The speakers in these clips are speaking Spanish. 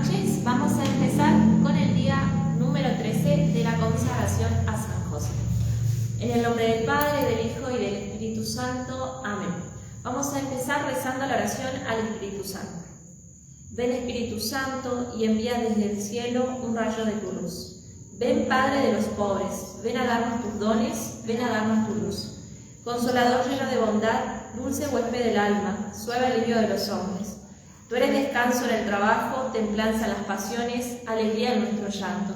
noches. Vamos a empezar con el día número 13 de la consagración a San José. En el nombre del Padre, del Hijo y del Espíritu Santo. Amén. Vamos a empezar rezando la oración al Espíritu Santo. Ven Espíritu Santo y envía desde el cielo un rayo de tu luz. Ven Padre de los pobres, ven a darnos tus dones, ven a darnos tu luz. Consolador lleno de bondad, dulce huésped del alma, suave alivio de los hombres. Tú eres descanso en el trabajo, templanza en las pasiones, alegría en nuestro llanto.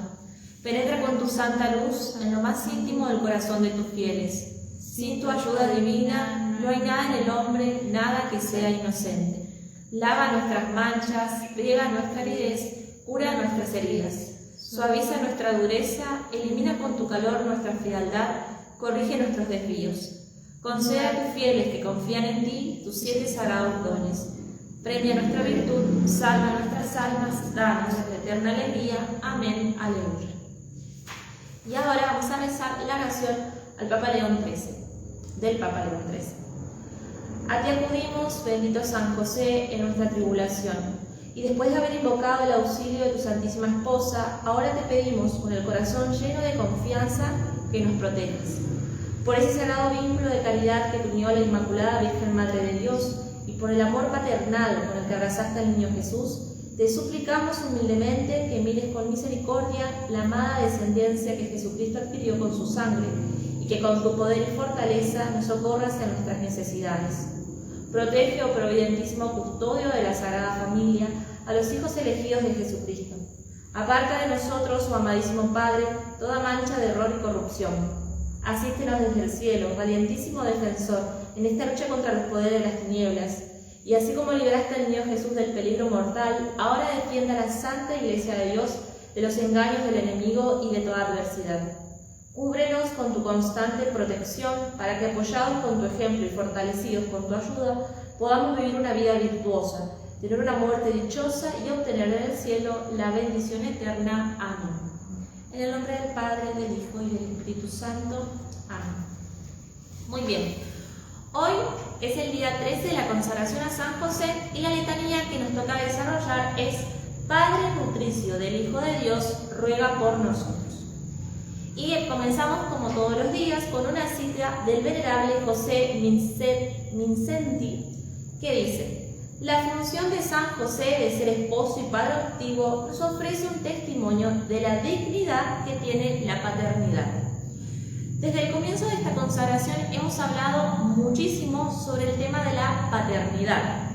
Penetra con tu santa luz en lo más íntimo del corazón de tus fieles. Sin tu ayuda divina, no hay nada en el hombre, nada que sea inocente. Lava nuestras manchas, riega nuestra aridez, cura nuestras heridas. Suaviza nuestra dureza, elimina con tu calor nuestra frialdad, corrige nuestros desvíos. Concede a tus fieles que confían en ti tus 7 sagrados dones. Premia nuestra virtud, salva nuestras almas, danos la eterna alegría. Amén. Aleluya. Y ahora vamos a rezar la oración al Papa León XIII, del Papa León XIII. A ti acudimos, bendito San José, en nuestra tribulación, y después de haber invocado el auxilio de tu Santísima Esposa, ahora te pedimos, con el corazón lleno de confianza, que nos protejas. Por ese sagrado vínculo de caridad que te unió a la Inmaculada Virgen Madre de Dios, y por el amor paternal con el que abrazaste al niño Jesús, te suplicamos humildemente que mires con misericordia la amada descendencia que Jesucristo adquirió con su sangre, y que con tu poder y fortaleza nos socorras en nuestras necesidades. Protege, oh providentísimo custodio de la Sagrada Familia, a los hijos elegidos de Jesucristo. Aparta de nosotros, oh amadísimo Padre, toda mancha de error y corrupción. Asístenos desde el cielo, valientísimo defensor, en esta lucha contra los poderes de las tinieblas. Y así como liberaste al niño Jesús del peligro mortal, ahora defienda a la Santa Iglesia de Dios de los engaños del enemigo y de toda adversidad. Cúbrenos con tu constante protección, para que, apoyados con tu ejemplo y fortalecidos con tu ayuda, podamos vivir una vida virtuosa, tener una muerte dichosa y obtener en el cielo la bendición eterna. Amén. En el nombre del Padre, del Hijo y del Espíritu Santo. Amén. Muy bien. Hoy es el día 13 de la consagración a San José y la letanía que nos toca desarrollar es: Padre nutricio del Hijo de Dios, ruega por nosotros. Y comenzamos, como todos los días, con una cita del venerable José Mindszenty, que dice: la función de San José de ser esposo y padre adoptivo nos ofrece un testimonio de la dignidad que tiene la paternidad. Desde el comienzo de esta consagración hemos hablado muchísimo sobre el tema de la paternidad.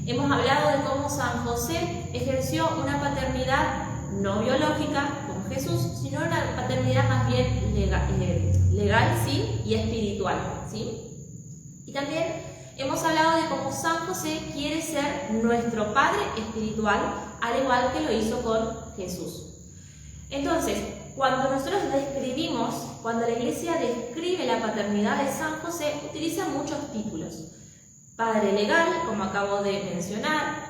Hemos hablado de cómo San José ejerció una paternidad no biológica con Jesús, sino una paternidad más bien legal, ¿sí? Y espiritual, ¿sí? Y también hemos hablado de cómo San José quiere ser nuestro Padre espiritual, al igual que lo hizo con Jesús. Entonces, cuando nosotros describimos, cuando la Iglesia describe la paternidad de San José, utiliza muchos títulos. Padre legal, como acabo de mencionar,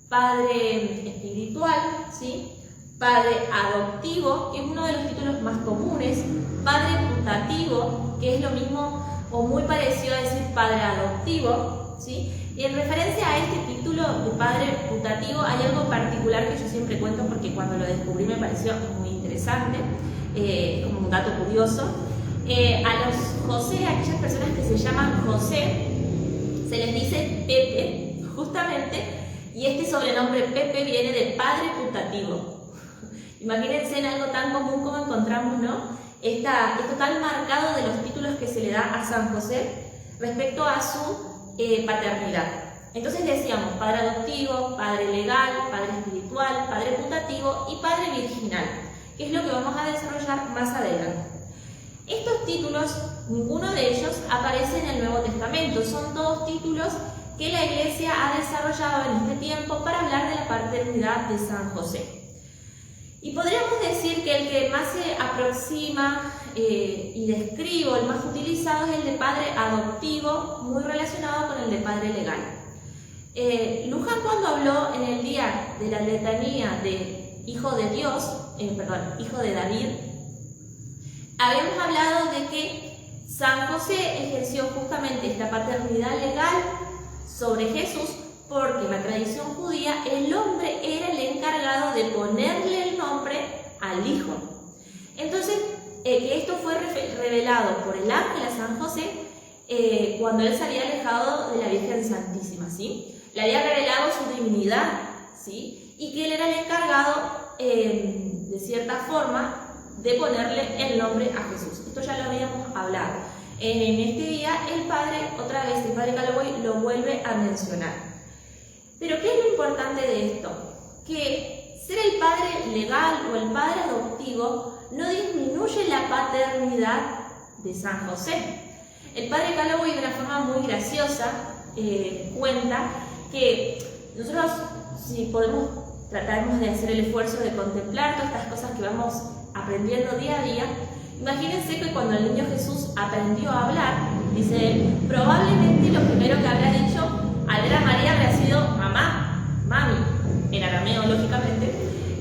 Padre espiritual, ¿sí? Padre adoptivo, que es uno de los títulos más comunes, Padre putativo, que es lo mismo o muy parecido a decir Padre adoptivo, ¿sí? Y en referencia a este título de Padre putativo hay algo particular que yo siempre cuento porque cuando lo descubrí me pareció muy interesante, como un dato curioso. A los José, a aquellas personas que se llaman José, se les dice Pepe, justamente, y este sobrenombre Pepe viene de Padre putativo. Imagínense en algo tan común como encontramos, ¿no? Esto tan marcado de los títulos que se le da a San José respecto a su paternidad. Entonces decíamos Padre adoptivo, Padre legal, Padre espiritual, Padre putativo y Padre virginal, que es lo que vamos a desarrollar más adelante. Estos títulos, ninguno de ellos aparece en el Nuevo Testamento, son todos títulos que la Iglesia ha desarrollado en este tiempo para hablar de la paternidad de San José. Y podríamos decir que el que más se aproxima y describo, el más utilizado, es el de Padre adoptivo, muy relacionado con el de Padre legal. Luján, cuando habló en el día de la letanía de Hijo de Dios, Hijo de David, habíamos hablado de que San José ejerció justamente esta paternidad legal sobre Jesús porque en la tradición judía el hombre era el encargado de ponerle el nombre al hijo. Entonces, que esto fue revelado por el ángel a San José cuando él se había alejado de la Virgen Santísima, ¿sí? Le había revelado su divinidad, ¿sí? Y que él era el encargado, de cierta forma, de ponerle el nombre a Jesús. Esto ya lo habíamos hablado. En este día el padre, otra vez el padre Calloway lo vuelve a mencionar. Pero ¿qué es lo importante de esto? Que ser el padre legal o el padre adoptivo no disminuye la paternidad de San José. El padre Calloway, de una forma muy graciosa, cuenta que nosotros, si tratamos de hacer el esfuerzo de contemplar todas estas cosas que vamos aprendiendo día a día, imagínense que cuando el niño Jesús aprendió a hablar, dice él, probablemente lo primero que habrá dicho al ver a María habrá sido mamá, mami, en arameo lógicamente,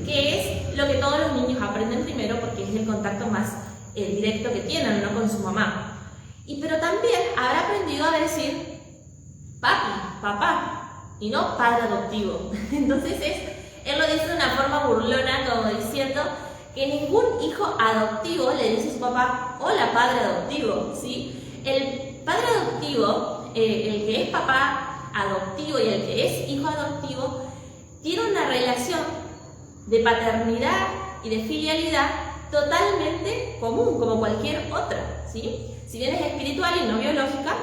que es lo que todos los niños aprenden primero porque es el contacto más directo que tienen, ¿no? Con su mamá. Pero también habrá aprendido a decir papi, papá, y no padre adoptivo. Entonces él lo dice de una forma burlona, como diciendo que ningún hijo adoptivo le dice a su papá, hola padre adoptivo, ¿sí? El padre adoptivo, el que es papá adoptivo y el que es hijo adoptivo, tiene una relación de paternidad y de filialidad totalmente común, como cualquier otra, ¿sí? Si bien es espiritual y no biológica,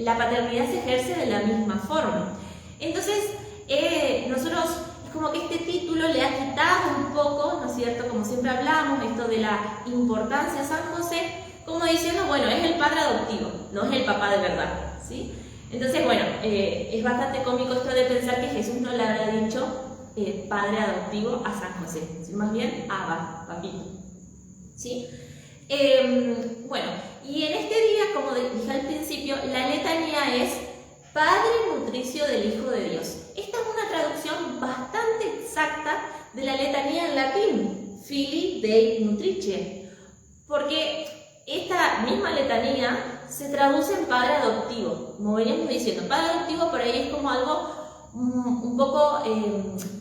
la paternidad se ejerce de la misma forma. Entonces, nosotros es como que este título le ha quitado un poco, ¿no es cierto? Como siempre hablamos, esto de la importancia de San José, como diciendo, bueno, es el padre adoptivo, no es el papá de verdad, ¿sí? Entonces, bueno, es bastante cómico esto de pensar que Jesús no le habrá dicho padre adoptivo a San José, sino más bien Abba, papito, ¿sí? Bueno, y en este día, como dije al principio, la letanía es Padre nutricio del Hijo de Dios. Esta es una traducción bastante exacta de la letanía en latín, Filii Dei Nutrice, porque esta misma letanía se traduce en Padre adoptivo. Como veníamos diciendo, Padre adoptivo por ahí es como algo un poco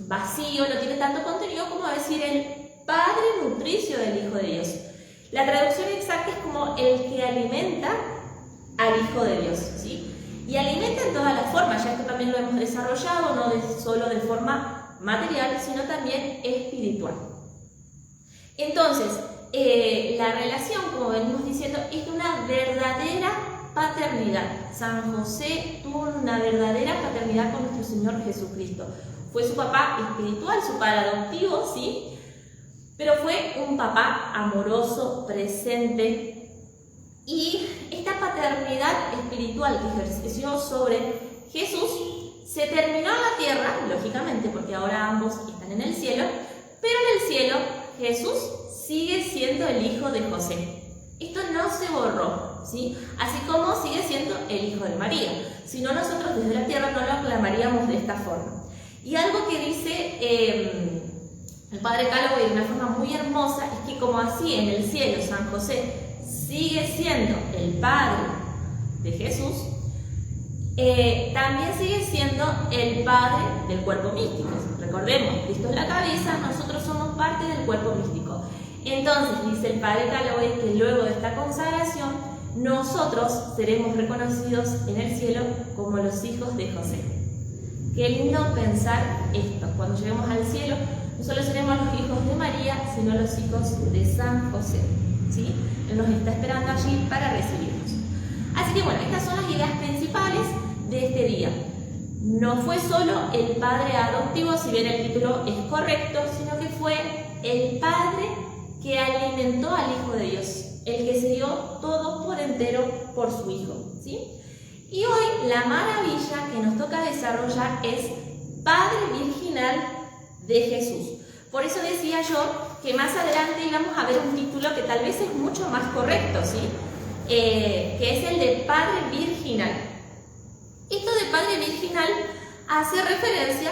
vacío, no tiene tanto contenido como decir el Padre nutricio del Hijo de Dios. La traducción exacta es como el que alimenta al Hijo de Dios, ¿sí? Y alimenta en todas las formas, ya esto también lo hemos desarrollado, no solo de forma material, sino también espiritual. Entonces, la relación, como venimos diciendo, es de una verdadera paternidad. San José tuvo una verdadera paternidad con nuestro Señor Jesucristo. Fue su papá espiritual, su padre adoptivo, ¿sí? Pero fue un papá amoroso, presente, y esta paternidad espiritual que ejerció sobre Jesús se terminó en la tierra, lógicamente, porque ahora ambos están en el cielo, pero en el cielo Jesús sigue siendo el hijo de José. Esto no se borró, ¿sí? Así como sigue siendo el hijo de María. Si no, nosotros desde la tierra no lo aclamaríamos de esta forma. Y algo que dice el padre Calloway de una forma muy hermosa es que como así en el cielo San José sigue siendo el padre de Jesús, también sigue siendo el padre del cuerpo místico. Recordemos, Cristo es la cabeza, nosotros somos parte del cuerpo místico. Entonces dice el padre Calloway que luego de esta consagración nosotros seremos reconocidos en el cielo como los hijos de José. Qué lindo pensar esto, cuando lleguemos al cielo no solo seremos los hijos de María, sino los hijos de San José, ¿sí? Él nos está esperando allí para recibirnos. Así que bueno, estas son las ideas principales de este día. No fue solo el padre adoptivo, si bien el título es correcto, sino que fue el padre que alimentó al Hijo de Dios, el que se dio todo por entero por su Hijo, ¿sí? Y hoy la maravilla que nos toca desarrollar es Padre Virginal de Jesús. Por eso decía yo que más adelante íbamos a ver un título que tal vez es mucho más correcto, ¿sí? Que es el de Padre Virginal. Esto de Padre Virginal hace referencia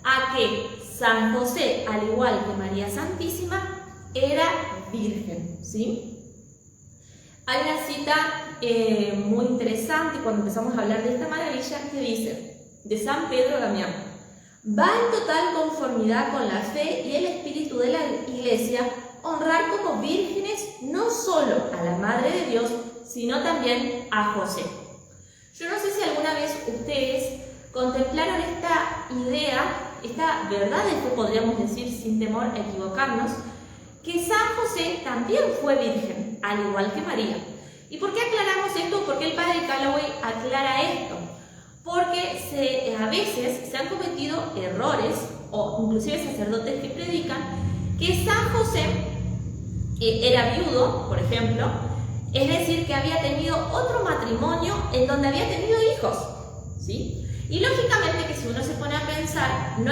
a que San José, al igual que María Santísima, era virgen, ¿sí? Hay una cita muy interesante cuando empezamos a hablar de esta maravilla que dice, de San Pedro Damián. Va en total conformidad con la fe y el espíritu de la Iglesia honrar como vírgenes no solo a la Madre de Dios, sino también a José. Yo no sé si alguna vez ustedes contemplaron esta idea, esta verdad de fe, podríamos decir sin temor a equivocarnos, que San José también fue virgen, al igual que María. ¿Y por qué aclaramos esto? ¿Por qué el padre Calloway aclara esto? Porque a veces se han cometido errores, o inclusive sacerdotes que predican, que San José era viudo, por ejemplo, es decir, que había tenido otro matrimonio en donde había tenido hijos, ¿sí? Y lógicamente que si uno se pone a pensar, no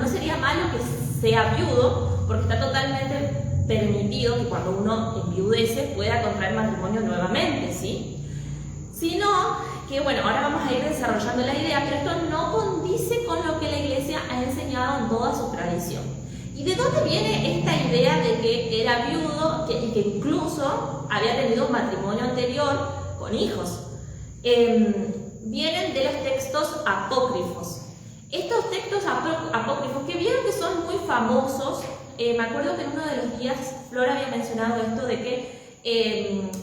sería malo que sea viudo, porque está totalmente permitido que cuando uno enviudece pueda contraer matrimonio nuevamente, ¿sí? Sino que, bueno, ahora vamos a ir desarrollando la idea, pero esto no condice con lo que la Iglesia ha enseñado en toda su tradición. ¿Y de dónde viene esta idea de que era viudo y que incluso había tenido un matrimonio anterior con hijos? Vienen de los textos apócrifos. Estos textos apócrifos que vieron que son muy famosos, me acuerdo que en uno de los días Flor había mencionado esto de que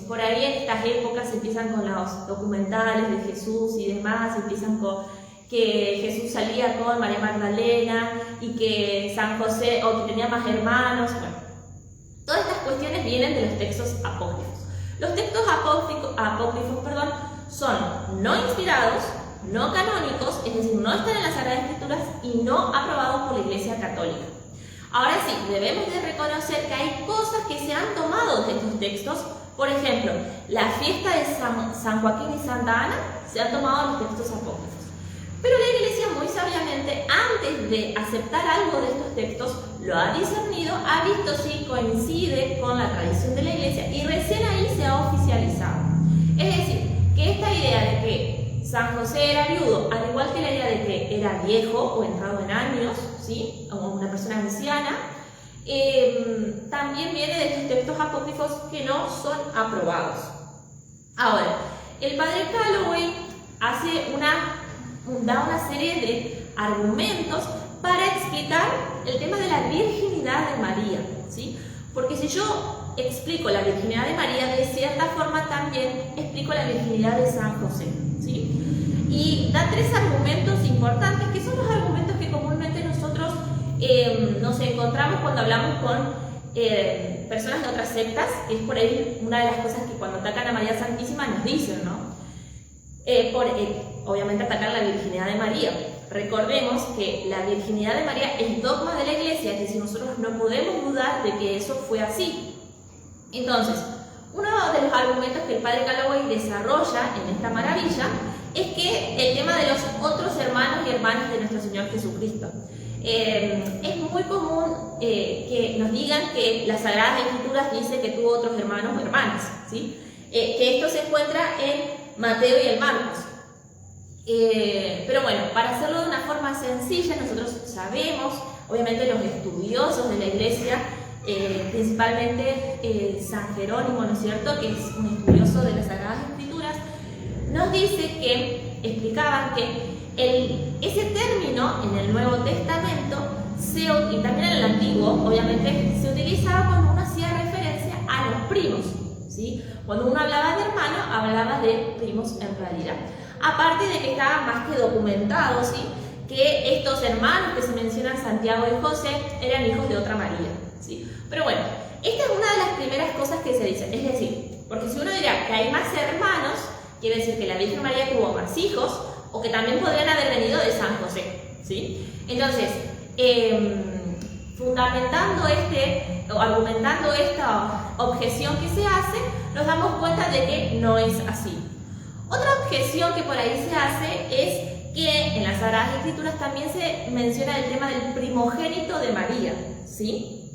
por ahí en estas épocas empiezan con los documentales de Jesús y demás, empiezan con que Jesús salía con María Magdalena y que San José, o que tenía más hermanos. Bueno, todas estas cuestiones vienen de los textos apócrifos. Los textos apócrifos, son no inspirados, no canónicos, es decir, no están en las Sagradas Escrituras y no aprobados por la Iglesia Católica. Ahora sí, debemos de reconocer que hay cosas que se han tomado de estos textos. Por ejemplo, la fiesta de San Joaquín y Santa Ana se han tomado de los textos apócrifos. Pero la Iglesia muy sabiamente, antes de aceptar algo de estos textos, lo ha discernido, ha visto si coincide con la tradición de la Iglesia y recién ahí se ha oficializado. Es decir, que esta idea de que San José era viudo, al igual que la idea de que era viejo o entrado en años, ¿sí?, o una persona anciana, también viene de estos textos apócrifos que no son aprobados. Ahora, el padre Calloway da una serie de argumentos para explicar el tema de la virginidad de María, ¿sí? Porque si yo explico la virginidad de María, de cierta forma también explico la virginidad de San José, ¿sí? Y da tres argumentos importantes, que son los argumentos que comúnmente nosotros nos encontramos cuando hablamos con personas de otras sectas, que es por ahí una de las cosas que cuando atacan a María Santísima nos dicen, ¿no? Obviamente atacar la virginidad de María. Recordemos que la virginidad de María es dogma de la Iglesia, es decir, nosotros no podemos dudar de que eso fue así. Entonces, uno de los argumentos que el padre Calloway desarrolla en esta maravilla es que el tema de los otros hermanos y hermanas de nuestro Señor Jesucristo. Es muy común que nos digan que las Sagradas Escrituras dicen que tuvo otros hermanos o hermanas, ¿sí? Que esto se encuentra en Mateo y el Marcos. Pero bueno, para hacerlo de una forma sencilla, nosotros sabemos, obviamente los estudiosos de la Iglesia, principalmente San Jerónimo, ¿no es cierto?, que es un estudioso de las Sagradas Escrituras, nos dice que, explicaban que ese término en el Nuevo Testamento y también en el Antiguo, obviamente, se utilizaba cuando uno hacía referencia a los primos, ¿sí? Cuando uno hablaba de hermano, hablaba de primos en realidad. Aparte de que estaba más que documentado, ¿sí?, que estos hermanos que se mencionan, Santiago y José, eran hijos de otra María, ¿sí? Pero bueno, esta es una de las primeras cosas que se dicen, es decir, porque si uno dirá que hay más hermanos, quiere decir que la Virgen María tuvo más hijos, o que también podrían haber venido de San José, ¿sí? Entonces, argumentando esta objeción que se hace, nos damos cuenta de que no es así. Otra objeción que por ahí se hace es que en las Sagradas Escrituras también se menciona el tema del primogénito de María, ¿sí?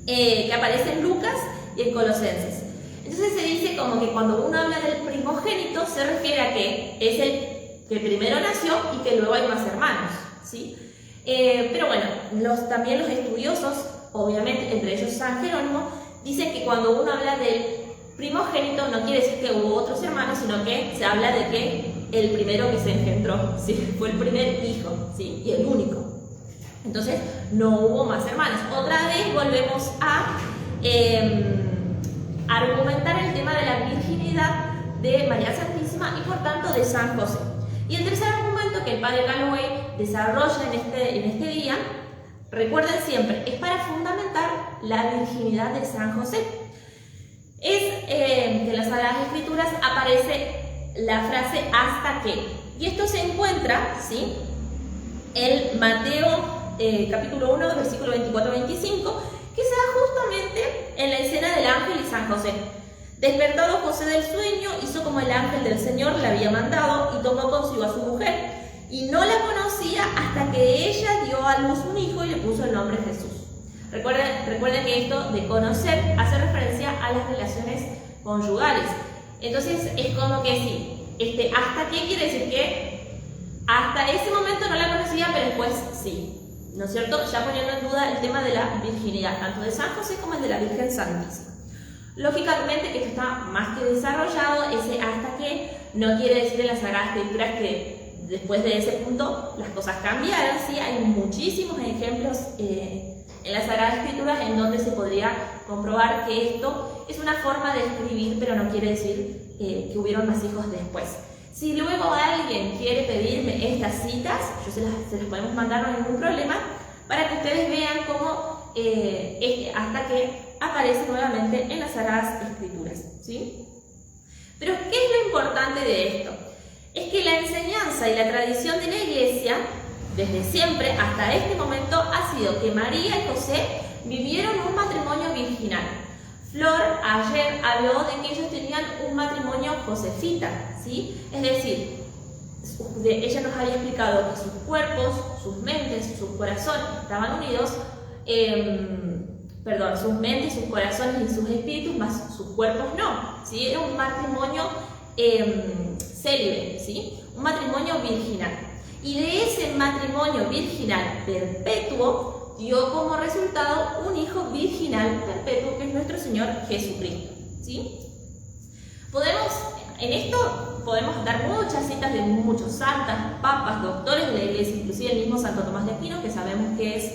Que aparece en Lucas y en Colosenses. Entonces se dice como que cuando uno habla del primogénito se refiere a que es el que primero nació y que luego hay más hermanos, ¿sí? Pero bueno, también los estudiosos, obviamente, entre ellos San Jerónimo, dicen que cuando uno habla del primogénito no quiere decir que hubo otros hermanos, sino que se habla de que el primero que se engendró, ¿sí? Fue el primer hijo, ¿sí? Y el único. Entonces no hubo más hermanos. Otra vez volvemos a argumentar el tema de la virginidad de María Santísima y por tanto de San José. Y el tercer argumento que el padre Galloway desarrolla en este día, recuerden siempre, es para fundamentar la virginidad de San José. Es que en las Sagradas Escrituras aparece la frase hasta que, y esto se encuentra, ¿sí?, en Mateo capítulo 1, versículo 24-25, que se da justamente en la escena del ángel y San José. Despertado José del sueño, hizo como el ángel del Señor le había mandado y tomó consigo a su mujer, y no la conocía hasta que ella dio a luz un hijo y le puso el nombre Jesús. Recuerden que esto de conocer hace referencia a las relaciones conyugales. Entonces es como que sí, hasta qué quiere decir que hasta ese momento no la conocía, pero después sí, ¿no es cierto? Ya poniendo en duda el tema de la virginidad, tanto de San José como el de la Virgen Santísima. Lógicamente que esto está más que desarrollado, ese hasta que no quiere decir en las Sagradas Escrituras que después de ese punto las cosas cambiaron, ¿sí? Hay muchísimos ejemplos en las Sagradas Escrituras en donde se podría comprobar que esto es una forma de escribir, pero no quiere decir que hubieron más hijos después. Si luego alguien quiere pedirme estas citas, se las podemos mandar, no hay ningún problema, para que ustedes vean cómo hasta que aparece nuevamente en las Sagradas Escrituras, ¿sí? Pero ¿qué es lo importante de esto? Es que la enseñanza y la tradición de la Iglesia, desde siempre hasta este momento, ha sido que María y José vivieron un matrimonio virginal. Flor ayer habló de que ellos tenían un matrimonio josefita, ¿sí? Es decir, ella nos había explicado que sus cuerpos, sus mentes, sus corazones estaban unidos, sus mentes, sus corazones y sus espíritus, más sus cuerpos no, ¿sí? Era un matrimonio célibe, ¿sí? Un matrimonio virginal. Y de ese matrimonio virginal perpetuo dio como resultado un hijo virginal perpetuo, que es nuestro Señor Jesucristo, ¿sí? En esto podemos dar muchas citas de muchos santas, papas, doctores de la Iglesia, inclusive el mismo Santo Tomás de Aquino, que sabemos que es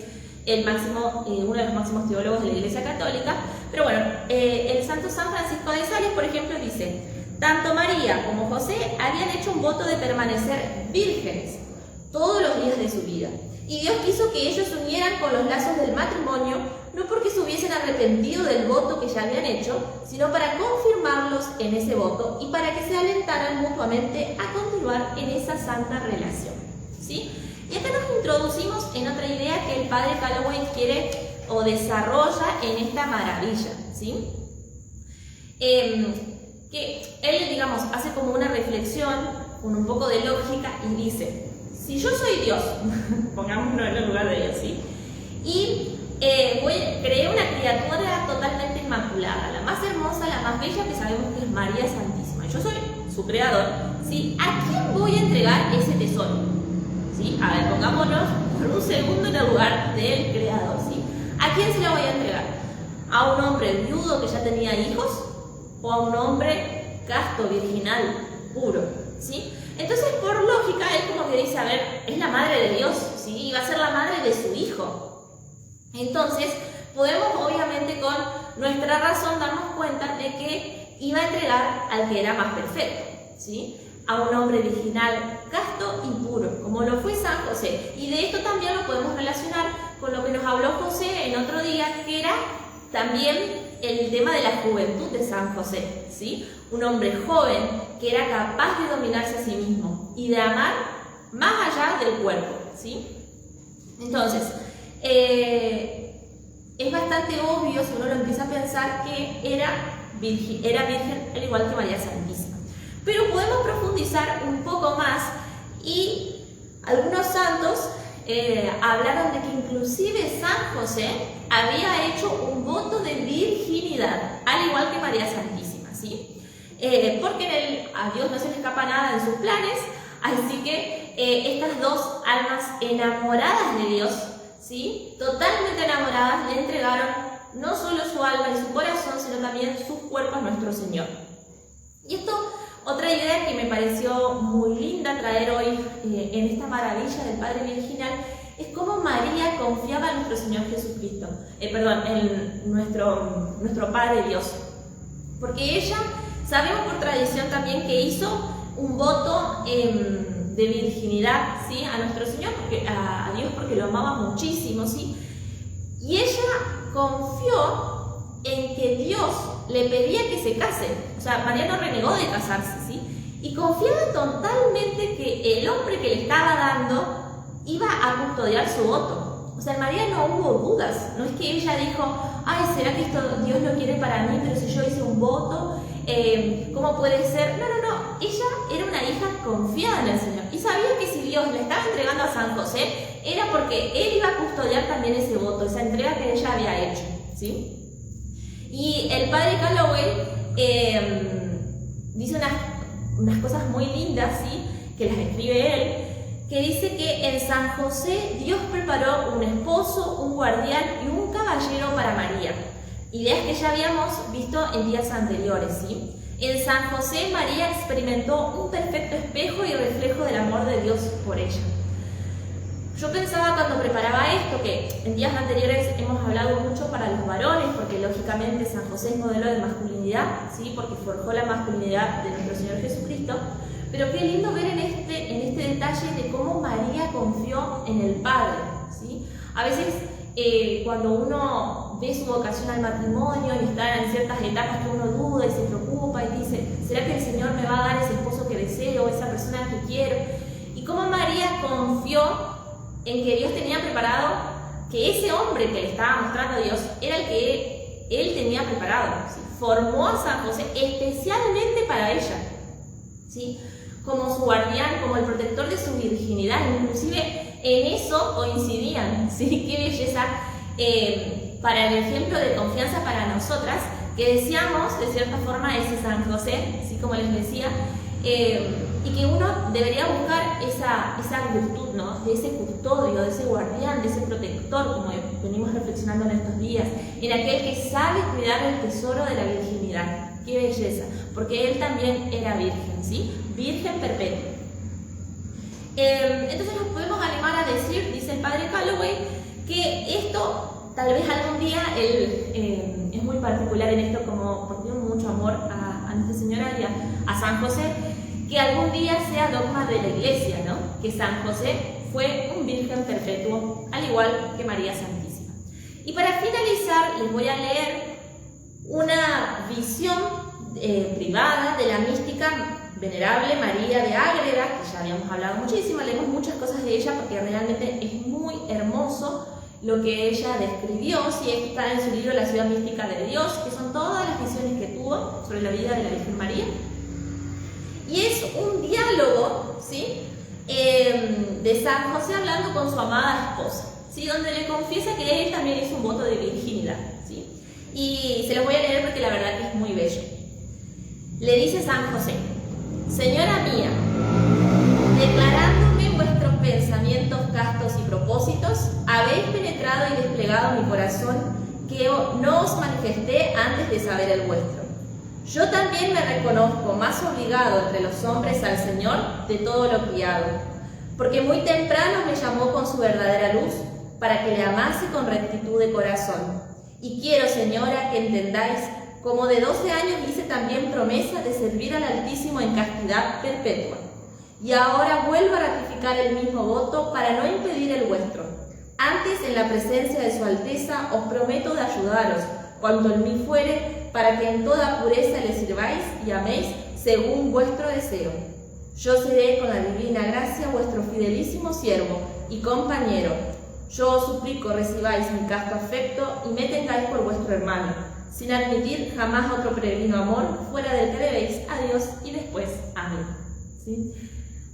uno de los máximos teólogos de la Iglesia Católica. Pero bueno, el Santo San Francisco de Sales, por ejemplo, dice: tanto María como José habían hecho un voto de permanecer vírgenes todos los días de su vida. Y Dios quiso que ellos se unieran con los lazos del matrimonio, no porque se hubiesen arrepentido del voto que ya habían hecho, sino para confirmarlos en ese voto y para que se alentaran mutuamente a continuar en esa santa relación, ¿sí? Y acá nos introducimos en otra idea que el padre Galloway quiere o desarrolla en esta maravilla, ¿sí? Que él, digamos, hace como una reflexión con un poco de lógica y dice: si yo soy Dios, pongámonos en el lugar de Dios, ¿sí? Y creé una criatura totalmente inmaculada, la más hermosa, la más bella, que sabemos que es María Santísima. Yo soy su creador, ¿sí? ¿A quién voy a entregar ese tesoro? ¿Sí? A ver, pongámonos por un segundo en el lugar del creador, ¿sí? ¿A quién se lo voy a entregar? ¿A un hombre viudo que ya tenía hijos? ¿O a un hombre casto, virginal, puro? ¿Sí? Entonces, por lógica, él como que dice: a ver, es la madre de Dios, ¿sí? Y va a ser la madre de su hijo. Entonces, podemos obviamente con nuestra razón darnos cuenta de que iba a entregar al que era más perfecto, ¿sí? A un hombre virginal, casto y puro, como lo fue San José. Y de esto también lo podemos relacionar con lo que nos habló José en otro día, que era también el tema de la juventud de San José, ¿sí? Un hombre joven que era capaz de dominarse a sí mismo y de amar más allá del cuerpo, ¿sí? Entonces, es bastante obvio, si uno lo empieza a pensar, que era virgen al igual que María Santísima. Pero podemos profundizar un poco más, y algunos santos hablaron de que inclusive San José había hecho un voto de virginidad, al igual que María Santísima, ¿sí? Porque a Dios no se le escapa nada en sus planes, así que estas dos almas enamoradas de Dios, ¿sí? Totalmente enamoradas, le entregaron no solo su alma y su corazón, sino también sus cuerpos a nuestro Señor. Y esto Otra idea que me pareció muy linda traer hoy en esta maravilla del Padre Virginal es cómo María confiaba en nuestro Señor Jesucristo, en nuestro Padre Dios. Porque ella, sabemos por tradición también que hizo un voto de virginidad, ¿sí? A nuestro Señor, a Dios, porque lo amaba muchísimo, ¿sí? Y ella confió en que Dios le pedía que se case. O sea, María no renegó de casarse, ¿sí? Y confiaba totalmente que el hombre que le estaba dando iba a custodiar su voto. O sea, en María no hubo dudas. No es que ella dijo, ay, ¿será que esto Dios lo quiere para mí? Pero si yo hice un voto, ¿cómo puede ser? No. Ella era una hija confiada en el Señor. Y sabía que si Dios le estaba entregando a San José, era porque Él iba a custodiar también ese voto, esa entrega que ella había hecho, ¿sí? Y el padre Calloway dice unas cosas muy lindas, ¿sí? Que las escribe él, que dice que en San José Dios preparó un esposo, un guardián y un caballero para María. Ideas que ya habíamos visto en días anteriores, ¿sí? En San José María experimentó un perfecto espejo y reflejo del amor de Dios por ella. Yo pensaba cuando preparaba esto, que en días anteriores hemos hablado mucho para los varones, porque lógicamente San José es modelo de masculinidad, ¿sí? Porque forjó la masculinidad de nuestro Señor Jesucristo. Pero qué lindo ver en este detalle de cómo María confió en el Padre, ¿sí? A veces cuando uno ve su vocación al matrimonio y está en ciertas etapas que uno duda y se preocupa y dice, ¿será que el Señor me va a dar ese esposo que deseo, esa persona que quiero? Y cómo María confió en que Dios tenía preparado, que ese hombre que le estaba mostrando a Dios era el que él tenía preparado, ¿sí? Formó a San José especialmente para ella, ¿sí? Como su guardián, como el protector de su virginidad, inclusive en eso coincidían, ¿sí? Qué belleza para el ejemplo de confianza para nosotras, que deseamos de cierta forma ese San José, ¿sí? Como les decía, y que uno debería buscar esa virtud, ¿no? De ese custodio, de ese guardián, de ese protector, como venimos reflexionando en estos días, en aquel que sabe cuidar el tesoro de la virginidad. ¡Qué belleza! Porque él también era virgen, ¿sí? Virgen perpetua. Entonces nos podemos animar a decir, dice el padre Calloway, que esto, tal vez algún día, él es muy particular en esto, como porque tiene mucho amor a Nuestra Señora y a San José, que algún día sea dogma de la Iglesia, ¿no? Que San José fue un virgen perpetuo, al igual que María Santísima. Y para finalizar, les voy a leer una visión privada de la mística venerable María de Ágreda, que ya habíamos hablado muchísimo, leemos muchas cosas de ella porque realmente es muy hermoso lo que ella describió, si está en su libro La ciudad mística de Dios, que son todas las visiones que tuvo sobre la vida de la Virgen María. Y es un diálogo, ¿sí? De San José hablando con su amada esposa, ¿sí? Donde le confiesa que él también hizo un voto de virginidad, ¿sí? Y se los voy a leer porque la verdad que es muy bello. Le dice San José: Señora mía, declarándome vuestros pensamientos castos y propósitos, habéis penetrado y desplegado mi corazón, que no os manifesté antes de saber el vuestro. Yo también me reconozco más obligado entre los hombres al Señor de todo lo criado, porque muy temprano me llamó con su verdadera luz, para que le amase con rectitud de corazón. Y quiero, Señora, que entendáis, como de 12 años hice también promesa de servir al Altísimo en castidad perpetua. Y ahora vuelvo a ratificar el mismo voto para no impedir el vuestro. Antes, en la presencia de su Alteza, os prometo de ayudaros, cuanto en mí fuere, para que en toda pureza le sirváis y améis según vuestro deseo. Yo seré con la divina gracia vuestro fidelísimo siervo y compañero. Yo os suplico recibáis mi casto afecto y me tengáis por vuestro hermano, sin admitir jamás otro peregrino amor fuera del que debéis a Dios y después a mí. ¿Sí?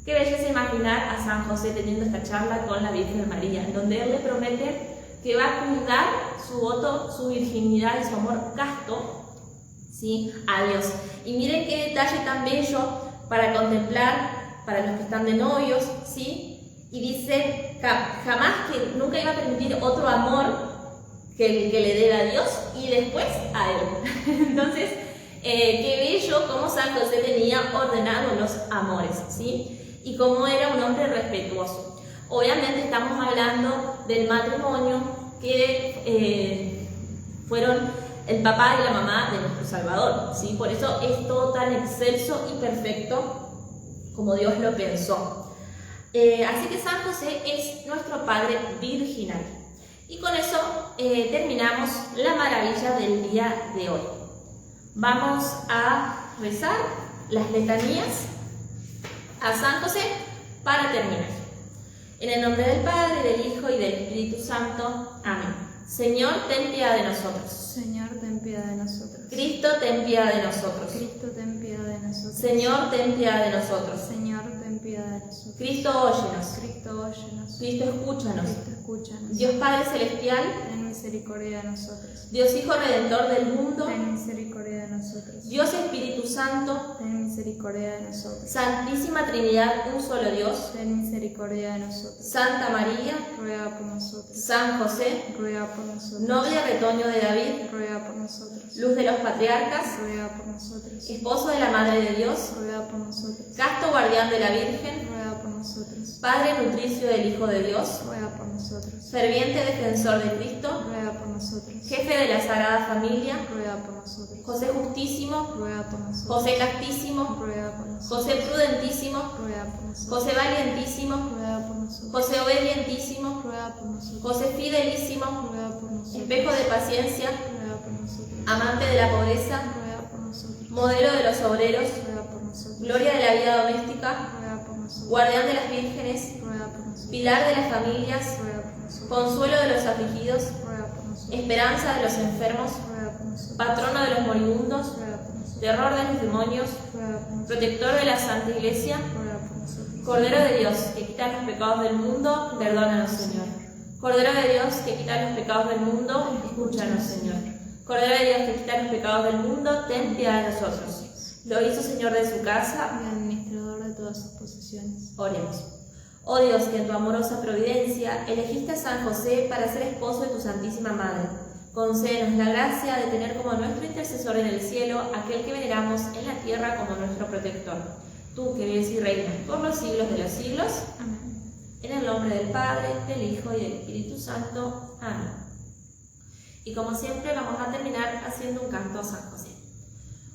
Qué belleza imaginar a San José teniendo esta charla con la Virgen María, en donde él le promete que va a cuidar su voto, su virginidad y su amor casto, ¿sí? A Dios. Y miren qué detalle tan bello para contemplar para los que están de novios, ¿sí? Y dice jamás que nunca iba a permitir otro amor que el que le dé a Dios y después a él. Entonces, Qué bello cómo San José tenía ordenado los amores, ¿sí? Y cómo era un hombre respetuoso. Obviamente estamos hablando del matrimonio que fueron el papá y la mamá de nuestro Salvador, ¿sí? Por eso es todo tan excelso y perfecto como Dios lo pensó. Así que San José es nuestro Padre virginal. Y con eso terminamos la maravilla del día de hoy. Vamos a rezar las letanías a San José para terminar. En el nombre del Padre, del Hijo y del Espíritu Santo. Amén. Señor, ten piedad de nosotros. Señor, ten piedad de nosotros. Cristo, ten piedad de nosotros. Cristo, ten piedad de nosotros. Señor, ten piedad de nosotros. Señor, ten piedad de nosotros. Cristo, óyenos. Cristo, óyenos. Cristo, escúchanos. Cristo, escúchanos. Dios Padre Celestial, ten misericordia de nosotros. Dios Hijo Redentor del mundo, ten misericordia de nosotros. Dios Espíritu Santo, ten misericordia de nosotros. Santísima Trinidad, un solo Dios, ten misericordia de nosotros. Santa María, ruega por nosotros. San José, ruega por nosotros. noble retoño de David, ruega por nosotros. luz de los patriarcas, ruega por nosotros. esposo de la Madre de Dios, ruega por nosotros. casto guardián de la Virgen, ruega por nosotros. Padre nutricio del Hijo de Dios, ruega por nosotros. ferviente defensor de Cristo, ruega por nosotros. jefe de la Sagrada Familia, ruega por nosotros. José justísimo, ruega por nosotros. José castísimo, ruega por nosotros. José prudentísimo, ruega por nosotros. José valientísimo, ruega por nosotros. José obedientísimo, ruega por nosotros. José fidelísimo, ruega por nosotros. espejo de paciencia, ruega por nosotros. amante de la pobreza, ruega por nosotros. modelo de los obreros, ruega por nosotros. gloria de la vida doméstica, ruega por nosotros. guardián de las vírgenes, ruega por nosotros. pilar de las familias, ruega por nosotros. consuelo de los afligidos, ruega por nosotros. esperanza de los enfermos, ruega por nosotros. patrono de los moribundos, ruega por nosotros. terror de los demonios, ruega por nosotros. protector de la Santa Iglesia, ruega por nosotros. Cordero de Dios, que quita los pecados del mundo, perdónanos, Señor. Cordero de Dios, que quita los pecados del mundo, escúchanos, Señor. Cordero de Dios, que quita los pecados del mundo, ten piedad de nosotros. Lo hizo Señor de su casa. y administrador de todas sus posesiones. Oremos. Oh Dios, que en tu amorosa providencia elegiste a San José para ser esposo de tu Santísima Madre, concédenos la gracia de tener como nuestro intercesor en el cielo aquel que veneramos en la tierra como nuestro protector. Tú que vives y reinas por los siglos de los siglos. Amén. En el nombre del Padre, del Hijo y del Espíritu Santo. Amén. Y como siempre vamos a terminar haciendo un canto a San José.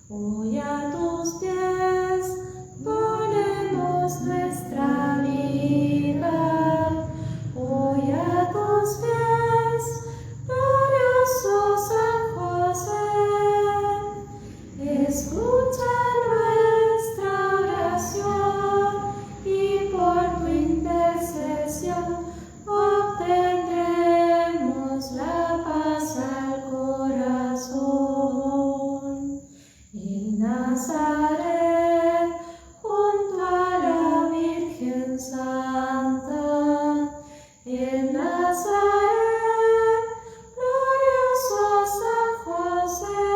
Hoy a tus pies ponemos nuestra vida. Hoy a tus pies, glorioso San José. Escucha nuestra oración y por tu intercesión obtendremos la paz al corazón. En Nazaret, junto a la Virgen Santa, en Nazaret, glorioso San José,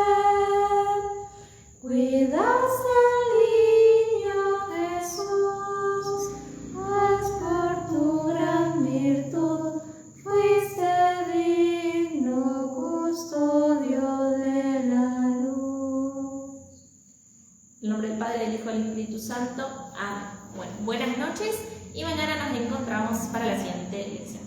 cuidaste al niño Jesús, pues por tu gran virtud fuiste digno custodio de la luz. En nombre del Padre, del Hijo y del Espíritu Santo. Amén. Bueno, buenas noches y mañana nos encontramos para la siguiente lección.